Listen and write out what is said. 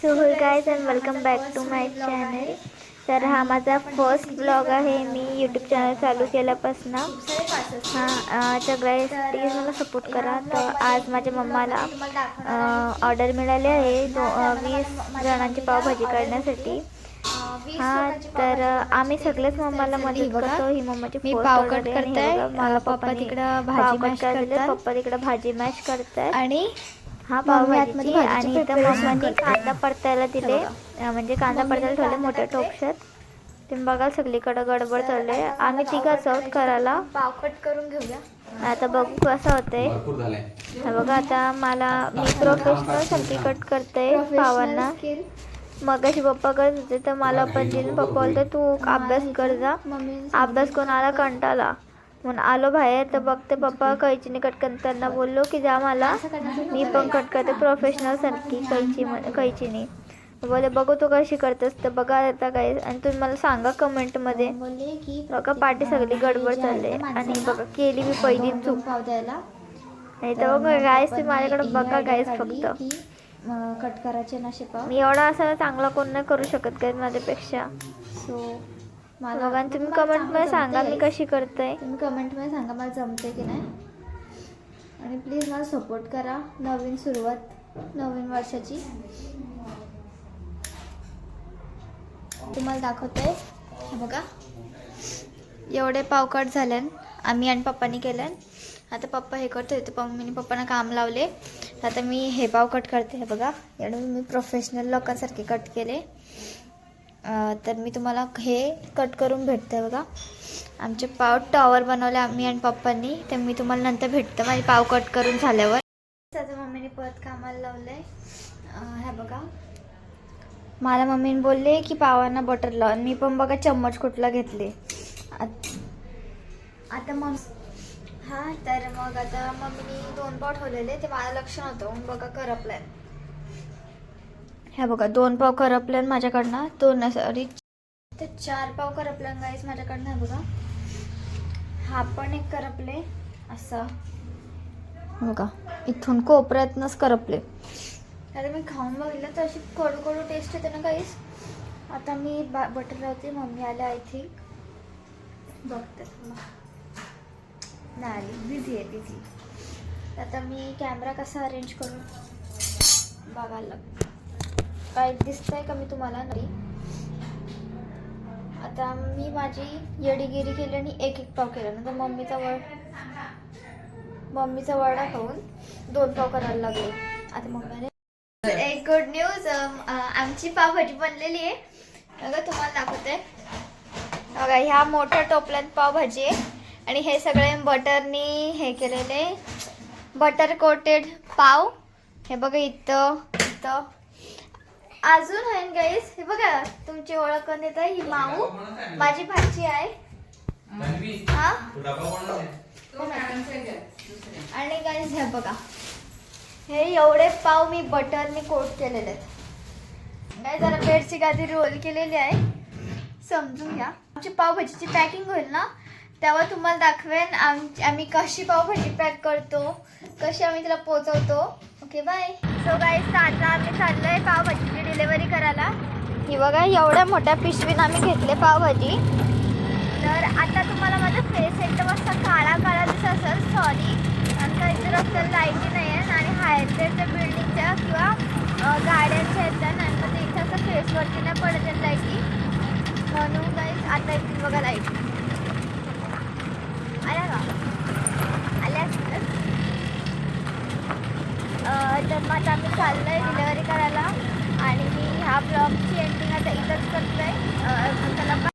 So hey guys and welcome back to my channel. तर हा माझा फर्स्ट ब्लॉग आहे. मी यूट्यूब चॅनल चालू केल्यापासून. तर गाइस प्लीज मला सपोर्ट करा. तर आज माझ्या मम्माला ऑर्डर मिळाली आहे 20 जणांची पावभाजी करण्यासाठी. तर आम्ही सगळेच मम्माला मदत करतो. ही मम्माची फर्स्ट ऑर्डर आहे. मला पप्पा तिकडं भाजी मॅश करतात. पप्पा तिकडं भाजी मॅश करतात आणि हा पावभाजीची. आणि इथं मम्माने कांदा परतायला दिले, म्हणजे कांदा परतायला ठेवले मोठ्या टोपशात. तुम्ही बघाल सगळीकडे गडबड चालू आहे. आम्ही तिघंच आहोत करायला. पाव कट करून घेऊया. आता बघू कसं होतंय. बघा आता मी प्रोफेशनल सारखी कट करते पावांना. मग अशी पप्पा करत होते तर मला पण दिले. पप्पा बोलते तू अभ्यास कर जा. अभ्यास करून आला कंटाळा म्हणून आलो बाहेर. तर बघते पप्पा कैचीने कट करताना बोललो की जा मला, मी पण कट करते प्रोफेशनल सारखी कैचीने. बोले बघू तू कशी करतेस. तर बघा आता काय, आणि तुम्ही मला सांगा कमेंटमध्ये. बघा पाठी सगळी गडबड चालले. आणि बघा केली मी पहिली चूक. नाही तर बघा गायस तुम्ही माझ्याकडे बघा गायस. फक्त कट करायचे ना पाव. मी एवढा असा चांगला कोण नाही करू शकत काय माझ्यापेक्षा. सो मला बघा तुम्ही कमेंटमध्ये सांगा मी कशी करते. तुम्ही कमेंटमध्ये सांगा मला जमते की नाही. आणि प्लीज मला सपोर्ट करा. नवीन सुरुवात, नवीन वर्षाची. तुम्हाला दाखवते हे बघा. एवढे पाव कट झाले आम्ही आणि पप्पानी केले. आता पप्पा हे करतो होते, मम्मीने पप्पांना काम लावले. आता मी हे पाव कट करते. हे बघा एवढे मी प्रोफेशनल लोकांसारखे कट केले. तर मी तुम्हाला हे कट करून भेटते. बघा आमचे पाव टॉवर बनवले आम्ही आणि पप्पांनी. तर मी तुम्हाला नंतर भेटतं माझे पाव कट करून झाल्यावर. आता मम्मीने परत कामाला लावलं आहे. हे बघा मला मम्मीने बोलले की पावांना बटर लाव. मी पण बघा चम्मच कुठला घेतले. आता मग तर मग आता मम्मीने 2 पाव ठेवलेले, ते मला लक्ष नव्हतं. बघा करपलंय. ह्या बघा 2 पाव करपले माझ्याकडनं. 2 सॉरी ते 4 पाव करपले गाईस माझ्याकडनं. बघा हा पण एक करपले असं. बघा इथून कोपऱ्यातनंच करपले. आता मी खाऊन बघितलं तर अशी कडू कडू टेस्ट येते ना गाईस. आता मी बटर लावते. मम्मी आले आय थिंक. बघते नाही आली, बिझी आहे बिझी. आता मी कॅमेरा कसा अरेंज करू बघायला. काय दिसतंय का मी तुम्हाला नाही. आता मी माझी येडीगिरी केली आणि एक पाव केला. नंतर मम्मीचा वडा खाऊन 2 पाव करायला लागले. आता मम्मीने एक गुड न्यूज, आमची पावभाजी बनलेली आहे. बघा तुम्हाला दाखवते. बघा ह्या मोठ्या टोपल्यात पावभाजी आहे. आणि हे सगळे बटरनी हे केलेले बटर कोटेड पाव. हे बघा इथं अजून आहे गाईस. हे बघा तुमची ओळख करून देत आहे. ही माऊ माझी भाची आहे. आणि गाईस हे बघा हे एवढे पाव मी बटरने कोट केलेले आहेत. काय जरा बेडची गादी रोल केलेली आहे. समजून घ्या. आमची पावभाजीची पॅकिंग होईल ना तेव्हा तुम्हाला दाखवेन आम्ही कशी पावभाजी पॅक करतो, कशी आम्ही तिला पोचवतो. Okay bye. सो गाईस आता आम्ही चाललोय पावभाजीची डिलिव्हरी करायला. ही बघा एवढ्या मोठ्या पिशवीनं आम्ही घेतले पावभाजी. तर आता तुम्हाला माझा फेस एकदम असा काळा काळा दिसत असेल. सॉरी, आमच्या इथे रस्त्याला लाईटी नाही आहे आणि हायरच्या बिल्डिंगच्या किंवा गाड्यांच्या येतात आणि मग ते इथं असं फेसवरती नाही पडत आहेत लाईटी. म्हणून गाईस आता येतील बघा लाईट. आल्या का आल्या. तर मग आता आम्ही चाललो आहे डिलिव्हरी करायला. आणि मी ह्या ब्लॉगची एंडिंग आता इथंच करतो आहे. चला बाय.